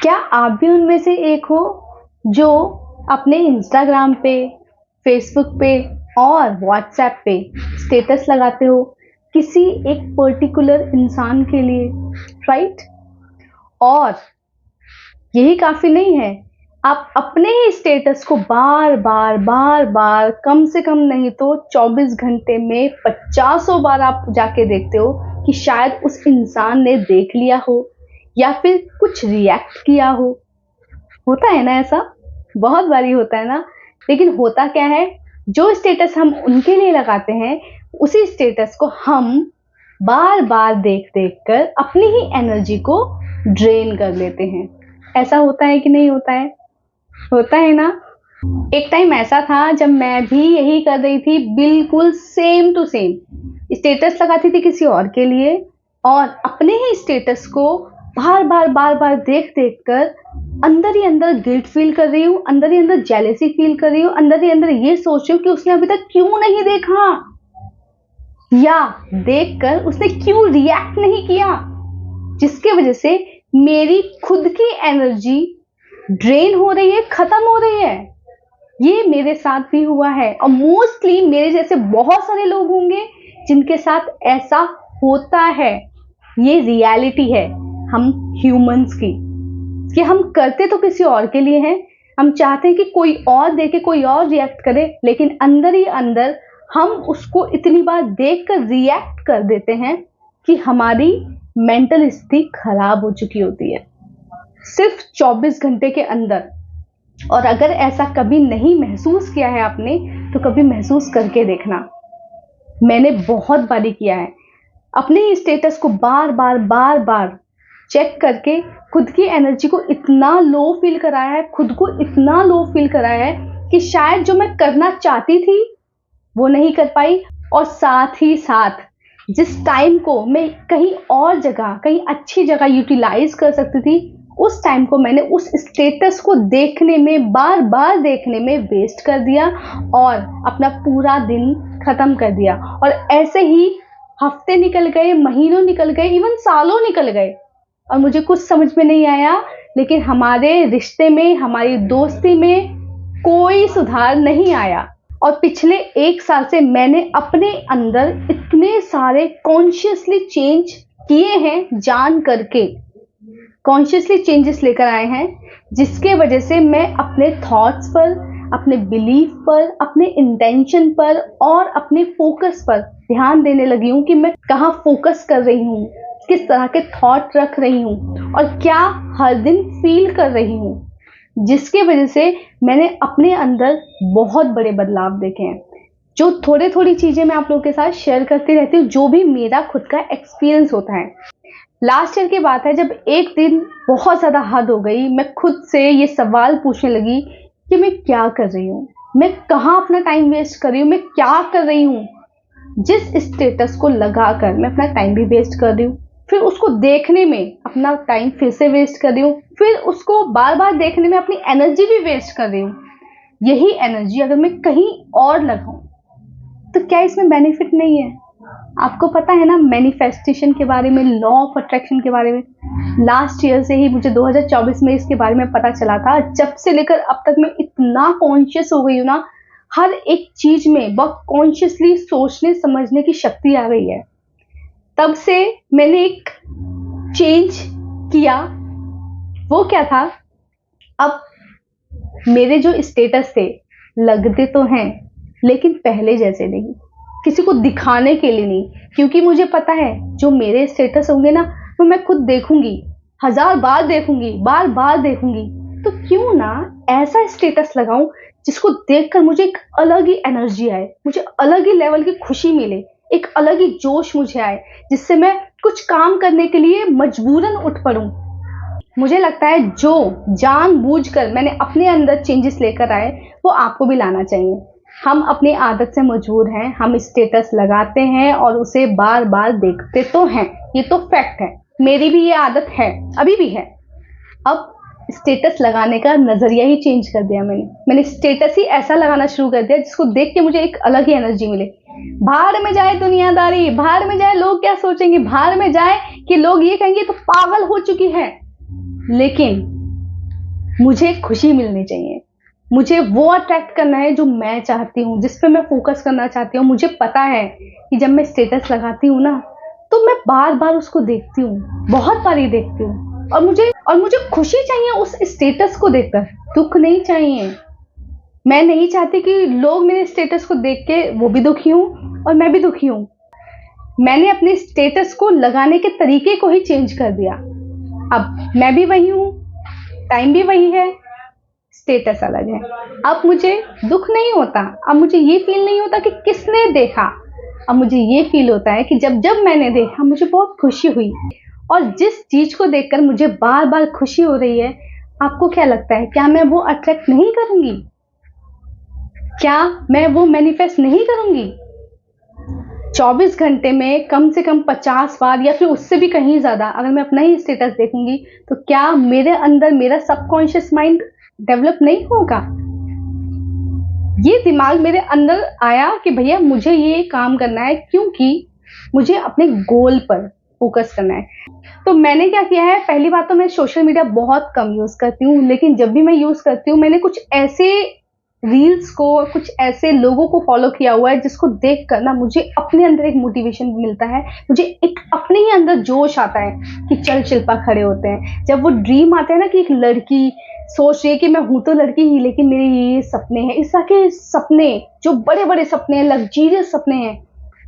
क्या आप भी उनमें से एक हो जो अपने इंस्टाग्राम पे, फेसबुक पे और व्हाट्सएप पे स्टेटस लगाते हो किसी एक पर्टिकुलर इंसान के लिए, राइट? और यही काफी नहीं है, आप अपने ही स्टेटस को बार बार बार बार, कम से कम नहीं तो 24 घंटे में 50 बार आप जाके देखते हो कि शायद उस इंसान ने देख लिया हो या फिर कुछ रिएक्ट किया हो। होता है ना ऐसा? बहुत बारी होता है ना। लेकिन होता क्या है, जो स्टेटस हम उनके लिए लगाते हैं उसी स्टेटस को हम बार बार देख देख कर अपनी ही एनर्जी को ड्रेन कर लेते हैं। ऐसा होता है कि नहीं होता है? होता है ना। एक टाइम ऐसा था जब मैं भी यही कर रही थी, बिल्कुल सेम टू सेम स्टेटस लगाती थी किसी और के लिए और अपने ही स्टेटस को बार बार देख देख कर अंदर ही अंदर गिल्ट फील कर रही हूँ, अंदर ही अंदर जेलेसी फील कर रही हूँ, अंदर ही अंदर ये सोच रही हूँ कि उसने अभी तक क्यों नहीं देखा या देखकर उसने क्यों रिएक्ट नहीं किया, जिसके वजह से मेरी खुद की एनर्जी ड्रेन हो रही है, खत्म हो रही है। ये मेरे साथ भी हुआ है और मोस्टली मेरे जैसे बहुत सारे लोग होंगे जिनके साथ ऐसा होता है। ये रियलिटी है हम ह्यूमंस की, कि हम करते तो किसी और के लिए हैं, हम चाहते हैं कि कोई और देखे, कोई और रिएक्ट करे, लेकिन अंदर ही अंदर हम उसको इतनी बार देखकर रिएक्ट कर देते हैं कि हमारी मेंटल स्थिति खराब हो चुकी होती है सिर्फ 24 घंटे के अंदर। और अगर ऐसा कभी नहीं महसूस किया है आपने तो कभी महसूस करके देखना। मैंने बहुत बारी किया है, अपने स्टेटस को बार बार चेक करके खुद की एनर्जी को इतना लो फील कराया है, खुद को इतना लो फील कराया है कि शायद जो मैं करना चाहती थी वो नहीं कर पाई। और साथ ही साथ जिस टाइम को मैं कहीं और जगह, कहीं अच्छी जगह यूटिलाइज कर सकती थी, उस टाइम को मैंने उस स्टेटस को देखने में, बार बार देखने में वेस्ट कर दिया और अपना पूरा दिन खत्म कर दिया। और ऐसे ही हफ्ते निकल गए, महीनों निकल गए, इवन सालों निकल गए और मुझे कुछ समझ में नहीं आया। लेकिन हमारे रिश्ते में, हमारी दोस्ती में कोई सुधार नहीं आया। और पिछले 1 साल से मैंने अपने अंदर इतने सारे कॉन्शियसली चेंज किए हैं, जान करके कॉन्शियसली चेंजेस लेकर आए हैं, जिसके वजह से मैं अपने थॉट्स पर, अपने बिलीफ पर, अपने इंटेंशन पर और अपने फोकस पर ध्यान देने लगी हूँ कि मैं कहाँ फोकस कर रही हूँ, किस तरह के थॉट रख रही हूँ और क्या हर दिन फील कर रही हूँ, जिसके वजह से मैंने अपने अंदर बहुत बड़े बदलाव देखे हैं। जो थोड़ी थोड़ी चीजें मैं आप लोगों के साथ शेयर करती रहती हूँ, जो भी मेरा खुद का एक्सपीरियंस होता है। लास्ट ईयर की बात है, जब एक दिन बहुत ज्यादा हद हो गई, मैं खुद से ये सवाल पूछने लगी कि मैं क्या कर रही हूँ, मैं कहाँ अपना टाइम वेस्ट कर रही हूँ, मैं क्या कर रही हूँ। जिस स्टेटस को लगाकर मैं अपना टाइम भी वेस्ट कर रही हूँ, फिर उसको देखने में अपना टाइम फिर से वेस्ट कर रही हूँ, फिर उसको बार बार देखने में अपनी एनर्जी भी वेस्ट कर रही हूँ। यही एनर्जी अगर मैं कहीं और लगाऊं तो क्या इसमें बेनिफिट नहीं है? आपको पता है ना मैनिफेस्टेशन के बारे में, लॉ ऑफ अट्रैक्शन के बारे में। लास्ट ईयर से ही मुझे 2024 में इसके बारे में पता चला था। जब से लेकर अब तक मैं इतना कॉन्शियस हो गई हूँ ना, हर एक चीज में बहुत कॉन्शियसली सोचने समझने की शक्ति आ गई है। तब से मैंने एक चेंज किया। वो क्या था, अब मेरे जो स्टेटस थे लगते तो हैं लेकिन पहले जैसे नहीं, किसी को दिखाने के लिए नहीं, क्योंकि मुझे पता है जो मेरे स्टेटस होंगे ना वो मैं खुद देखूंगी, 1000 बार देखूंगी, बार बार देखूंगी। तो क्यों ना ऐसा स्टेटस लगाऊं जिसको देखकर मुझे एक अलग ही एनर्जी आए, मुझे अलग ही लेवल की खुशी मिले, एक अलग ही जोश मुझे आए, जिससे मैं कुछ काम करने के लिए मजबूरन उठ पड़ूं। मुझे लगता है जो जानबूझकर मैंने अपने अंदर चेंजेस लेकर आए वो आपको भी लाना चाहिए। हम अपनी आदत से मजबूर हैं, हम स्टेटस लगाते हैं और उसे बार बार देखते तो हैं, ये तो फैक्ट है। मेरी भी ये आदत है, अभी भी है। अब स्टेटस लगाने का नजरिया ही चेंज कर दिया मैंने स्टेटस ही ऐसा लगाना शुरू कर दिया जिसको देख के मुझे एक अलग ही एनर्जी मिले। बाहर में जाए दुनियादारी, बाहर में जाए लोग क्या सोचेंगे, बाहर में जाए कि लोग ये कहेंगे तो पागल हो चुकी है। लेकिन मुझे खुशी मिलनी चाहिए, मुझे वो अट्रैक्ट करना है जो मैं चाहती हूँ, जिस पे मैं फोकस करना चाहती हूँ। मुझे पता है कि जब मैं स्टेटस लगाती हूँ ना, तो मैं बार बार उसको देखती हूँ, बहुत बार ही देखती हूँ, और मुझे खुशी चाहिए उस स्टेटस को देखकर, दुख नहीं चाहिए। मैं नहीं चाहती कि लोग मेरे स्टेटस को देख के वो भी दुखी हूँ और मैं भी दुखी हूँ। मैंने अपने स्टेटस को लगाने के तरीके को ही चेंज कर दिया। अब मैं भी वही हूँ, टाइम भी वही है, स्टेटस अलग है। अब मुझे दुख नहीं होता, अब मुझे ये फील नहीं होता कि किसने देखा। अब मुझे ये फील होता है कि जब जब मैंने देखा मुझे बहुत खुशी हुई। और जिस चीज को देखकर मुझे बार बार खुशी हो रही है, आपको क्या लगता है, क्या मैं वो अट्रैक्ट नहीं करूंगी? क्या मैं वो मैनिफेस्ट नहीं करूंगी? 24 घंटे में कम से कम 50 बार या फिर उससे भी कहीं ज्यादा अगर मैं अपना ही स्टेटस देखूंगी, तो क्या मेरे अंदर मेरा सबकॉन्शियस माइंड डेवलप नहीं होगा? ये दिमाग मेरे अंदर आया कि भैया मुझे ये काम करना है, क्योंकि मुझे अपने गोल पर फोकस करना है। तो मैंने क्या किया है, पहली बात तो मैं सोशल मीडिया बहुत कम यूज करती हूँ, लेकिन जब भी मैं यूज करती हूँ, मैंने कुछ ऐसे रील्स को, कुछ ऐसे लोगों को फॉलो किया हुआ है जिसको देख कर ना मुझे अपने अंदर एक मोटिवेशन मिलता है, मुझे एक अपने ही अंदर जोश आता है कि चल शिल्पा खड़े होते हैं। जब वो ड्रीम आते हैं ना कि एक लड़की सोच रही है कि मैं हूं तो लड़की ही, लेकिन मेरे ये सपने हैं, इस तरह के सपने, जो बड़े बड़े सपने हैं, लग्जरियस सपने हैं,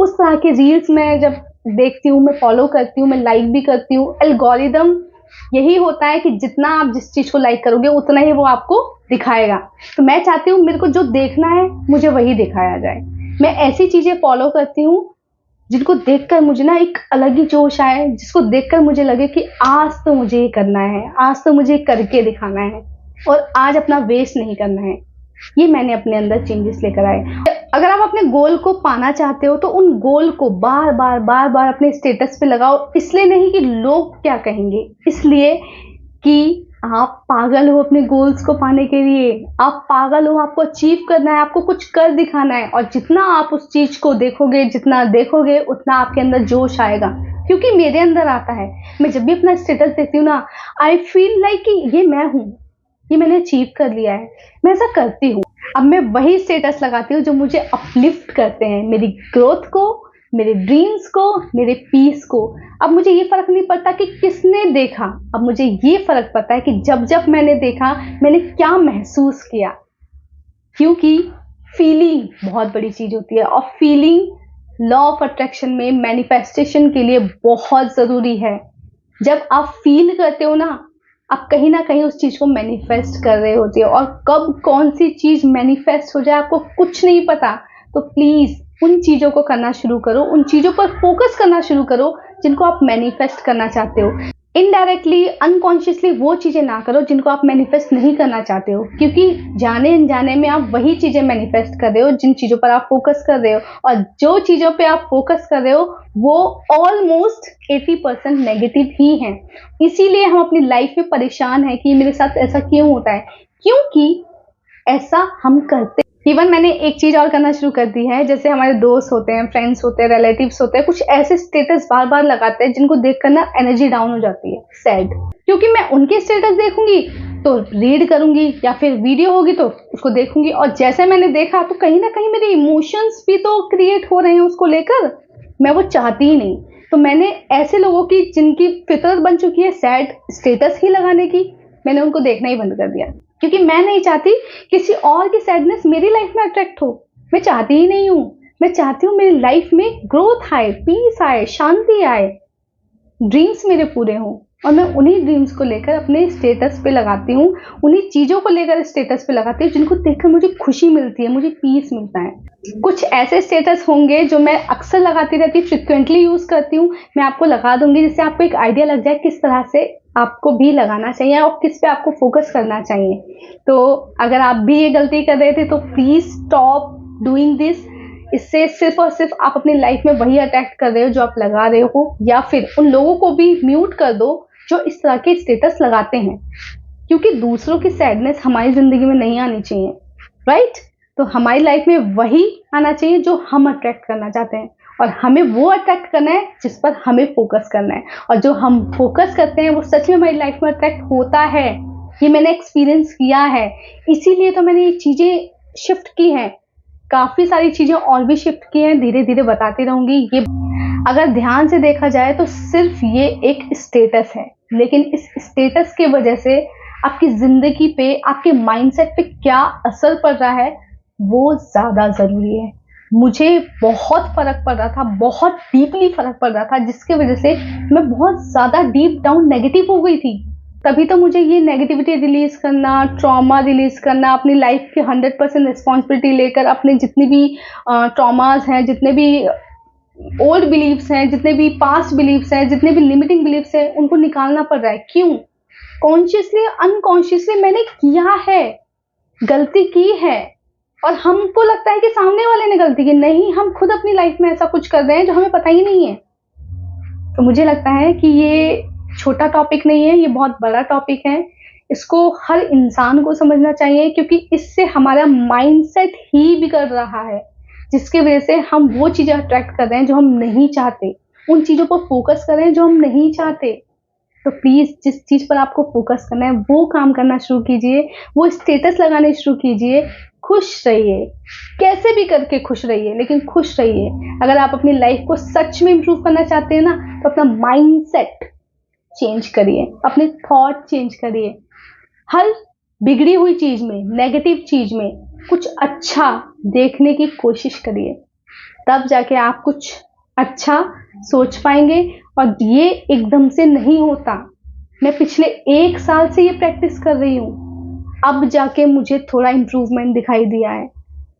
उस तरह के रील्स मैं जब देखती हूँ, मैं फॉलो करती हूँ, मैं लाइक भी करती हूँ। एल्गोरिदम यही होता है कि जितना आप जिस चीज को लाइक करोगे उतना ही वो आपको दिखाएगा। तो मैं चाहती हूँ मेरे को जो देखना है मुझे वही दिखाया जाए। मैं ऐसी चीजें फॉलो करती हूँ जिनको देखकर मुझे ना एक अलग ही जोश आए, जिसको देखकर मुझे लगे कि आज तो मुझे ये करना है, आज तो मुझे करके दिखाना है, और आज अपना वेस्ट नहीं करना है। ये मैंने अपने अंदर चेंजेस लेकर आए। अगर आप अपने गोल को पाना चाहते हो तो उन गोल को बार बार अपने स्टेटस पे लगाओ, इसलिए नहीं कि लोग क्या कहेंगे, इसलिए कि आप पागल हो अपने गोल्स को पाने के लिए। आप पागल हो, आपको अचीव करना है, आपको कुछ कर दिखाना है, और जितना आप उस चीज को देखोगे, जितना देखोगे, उतना आपके अंदर जोश आएगा। क्योंकि मेरे अंदर आता है, मैं जब भी अपना स्टेटस देखती हूँ ना, आई फील लाइक कि ये मैं हूँ, ये मैंने अचीव कर लिया है, मैं ऐसा करती हूँ। अब मैं वही स्टेटस लगाती हूँ जो मुझे अपलिफ्ट करते हैं, मेरी ग्रोथ को, मेरे ड्रीम्स को, मेरे पीस को। अब मुझे ये फर्क नहीं पड़ता कि किसने देखा, अब मुझे ये फर्क पड़ता है कि जब जब मैंने देखा मैंने क्या महसूस किया। क्योंकि फीलिंग बहुत बड़ी चीज होती है, और फीलिंग लॉ ऑफ अट्रैक्शन में मैनिफेस्टेशन के लिए बहुत जरूरी है। जब आप फील करते हो ना, आप कहीं ना कहीं उस चीज को मैनिफेस्ट कर रहे होते हो, और कब कौन सी चीज मैनिफेस्ट हो जाए आपको कुछ नहीं पता। तो प्लीज उन चीजों को करना शुरू करो, उन चीजों पर फोकस करना शुरू करो जिनको आप मैनिफेस्ट करना चाहते हो। इनडायरेक्टली, अनकॉन्शियसली वो चीजें ना करो जिनको आप मैनिफेस्ट नहीं करना चाहते हो, क्योंकि जाने अनजाने में आप वही चीजें मैनिफेस्ट कर रहे हो जिन चीजों पर आप फोकस कर रहे हो, और जो चीजों पे आप फोकस कर रहे हो वो ऑलमोस्ट 80% नेगेटिव ही हैं। इसीलिए हम अपनी लाइफ में परेशान हैं कि मेरे साथ ऐसा क्यों होता है, क्योंकि ऐसा हम करते। इवन मैंने एक चीज और करना शुरू कर दी है, जैसे हमारे दोस्त होते हैं, फ्रेंड्स होते हैं, रिलेटिव्स होते हैं, कुछ ऐसे स्टेटस बार बार लगाते हैं जिनको देखकर ना एनर्जी डाउन हो जाती है, सैड। क्योंकि मैं उनके स्टेटस देखूंगी तो रीड करूंगी, या फिर वीडियो होगी तो उसको देखूंगी, और जैसे मैंने देखा तो कहीं ना कहीं मेरे इमोशंस भी तो क्रिएट हो रहे हैं उसको लेकर, मैं वो चाहती ही नहीं। तो मैंने ऐसे लोगों की जिनकी फितरत बन चुकी है सैड स्टेटस ही लगाने की, मैंने उनको देखना ही बंद कर दिया, क्योंकि मैं नहीं चाहती किसी और की सैडनेस मेरी लाइफ में अट्रैक्ट हो। मैं चाहती ही नहीं हूँ। मैं चाहती हूँ मेरी लाइफ में ग्रोथ आए, पीस आए, शांति आए, ड्रीम्स मेरे पूरे हों, और मैं उन्हीं ड्रीम्स को लेकर अपने स्टेटस पे लगाती हूँ, उन्हीं चीज़ों को लेकर स्टेटस पे लगाती हूँ जिनको देखकर मुझे खुशी मिलती है, मुझे पीस मिलता है। कुछ ऐसे स्टेटस होंगे जो मैं अक्सर लगाती रहती हूँ, फ्रिक्वेंटली यूज़ करती हूँ, मैं आपको लगा दूंगी जिससे आपको एक आइडिया लग जाए किस तरह से आपको भी लगाना चाहिए और किस पे आपको फोकस करना चाहिए। तो अगर आप भी ये गलती कर रहे थे तो प्लीज स्टॉप डूइंग दिस। इससे सिर्फ और सिर्फ आप अपनी लाइफ में वही अट्रैक्ट कर रहे हो जो आप लगा रहे हो, या फिर उन लोगों को भी म्यूट कर दो जो इस तरह के स्टेटस लगाते हैं, क्योंकि दूसरों की सैडनेस हमारी जिंदगी में नहीं आनी चाहिए, राइट? तो हमारी लाइफ में वही आना चाहिए जो हम अट्रैक्ट करना चाहते हैं, और हमें वो अट्रैक्ट करना है जिस पर हमें फोकस करना है, और जो हम फोकस करते हैं वो सच में हमारी लाइफ में अट्रैक्ट होता है। ये मैंने एक्सपीरियंस किया है, इसीलिए तो मैंने ये चीज़ें शिफ्ट की हैं। काफ़ी सारी चीज़ें और भी शिफ्ट की हैं, धीरे धीरे बताती रहूँगी। ये अगर ध्यान से देखा जाए तो सिर्फ ये एक स्टेटस है, लेकिन इस स्टेटस की वजह से आपकी ज़िंदगी पे, आपके माइंडसेट पे क्या असर पड़ रहा है वो ज़्यादा ज़रूरी है। मुझे बहुत फ़र्क पड़ रहा था, बहुत डीपली फ़र्क पड़ रहा था, जिसकी वजह से मैं बहुत ज़्यादा डीप डाउन नेगेटिव हो गई थी। तभी तो मुझे ये नेगेटिविटी रिलीज़ करना, ट्रॉमा रिलीज़ करना, अपनी लाइफ की 100% रिस्पॉन्सिबिलिटी लेकर अपने जितनी भी ट्रॉमास हैं, जितने भी ओल्ड बिलीव्स हैं, जितने भी पास्ट बिलीव्स हैं, जितने भी लिमिटिंग बिलीव्स हैं, उनको निकालना पड़ रहा है। क्यों? कॉन्शियसली अनकॉन्शियसली मैंने किया है, गलती की है, और हमको लगता है कि सामने वाले ने गलती की। नहीं, हम खुद अपनी लाइफ में ऐसा कुछ कर रहे हैं जो हमें पता ही नहीं है। तो मुझे लगता है कि ये छोटा टॉपिक नहीं है, ये बहुत बड़ा टॉपिक है। इसको हर इंसान को समझना चाहिए, क्योंकि इससे हमारा माइंडसेट ही बिगड़ रहा है, जिसकी वजह से हम वो चीज़ें अट्रैक्ट कर रहे हैं जो हम नहीं चाहते, उन चीज़ों पर फोकस कर रहे हैं जो हम नहीं चाहते। तो प्लीज़ जिस चीज़ पर आपको फोकस करना है वो काम करना शुरू कीजिए, वो स्टेटस लगाने शुरू कीजिए। खुश रहिए, कैसे भी करके खुश रहिए, लेकिन खुश रहिए। अगर आप अपनी लाइफ को सच में इम्प्रूव करना चाहते हैं ना, तो अपना माइंडसेट चेंज करिए, अपने थॉट चेंज करिए। हर बिगड़ी हुई चीज़ में, नेगेटिव चीज़ में कुछ अच्छा देखने की कोशिश करिए, तब जाके आप कुछ अच्छा सोच पाएंगे। और ये एकदम से नहीं होता। मैं पिछले 1 साल से ये प्रैक्टिस कर रही हूँ, अब जाके मुझे थोड़ा इम्प्रूवमेंट दिखाई दिया है।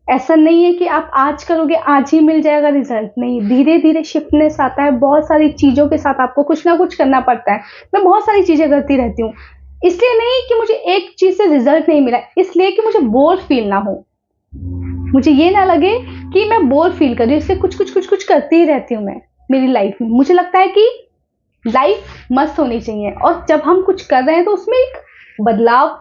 ऐसा नहीं है कि आप आज करोगे आज ही मिल जाएगा रिजल्ट, नहीं, धीरे धीरे शिफ्टनेस आता है। बहुत सारी चीज़ों के साथ आपको कुछ ना कुछ करना पड़ता है। मैं बहुत सारी चीज़ें करती रहती हूँ, इसलिए नहीं कि मुझे एक चीज़ से रिजल्ट नहीं मिला, इसलिए कि मुझे बोर फील ना हो, मुझे ये ना लगे कि मैं बोर फील कर रही हूँ। इससे कुछ कुछ कुछ कुछ करती ही रहती हूँ मैं मेरी लाइफ में। मुझे लगता है कि लाइफ मस्त होनी चाहिए, और जब हम कुछ कर रहे हैं तो उसमें एक बदलाव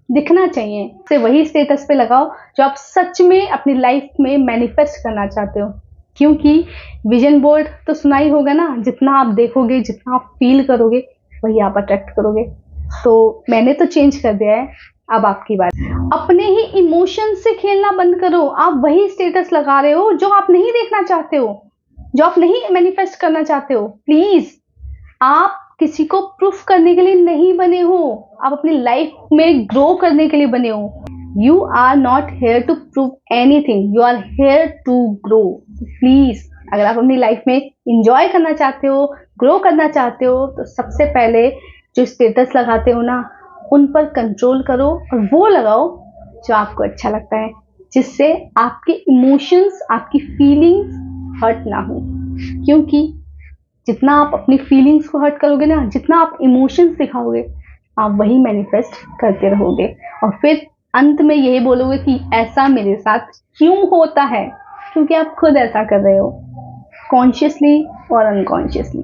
दिखना चाहिए। से वही स्टेटस पे लगाओ जो आप सच में अपनी लाइफ में मैनिफेस्ट करना चाहते हो, क्योंकि विजन बोर्ड तो सुना ही होगा ना, जितना आप देखोगे, जितना आप फील करोगे, वही आप अट्रैक्ट करोगे। तो मैंने तो चेंज कर दिया है, अब आपकी बात। अपने ही इमोशन से खेलना बंद करो। आप वही स्टेटस लगा रहे हो जो आप नहीं देखना चाहते हो, जो आप नहीं मैनिफेस्ट करना चाहते हो। प्लीज, आप किसी को प्रूफ करने के लिए नहीं बने हो, आप अपनी लाइफ में ग्रो करने के लिए बने हो। You are not here to prove anything, you are here to grow. Please, अगर आप अपनी लाइफ में इंजॉय करना चाहते हो, ग्रो करना चाहते हो, तो सबसे पहले जो स्टेटस लगाते हो ना, उन पर कंट्रोल करो, और वो लगाओ जो आपको अच्छा लगता है, जिससे आपके इमोशंस, आपकी फीलिंग्स हर्ट ना हो। क्योंकि जितना आप अपनी फीलिंग्स को हर्ट करोगे ना, जितना आप इमोशंस दिखाओगे, आप वही मैनिफेस्ट करते रहोगे, और फिर अंत में यही बोलोगे कि ऐसा मेरे साथ क्यों होता है, क्योंकि आप खुद ऐसा कर रहे हो, कॉन्शियसली और अनकॉन्शियसली।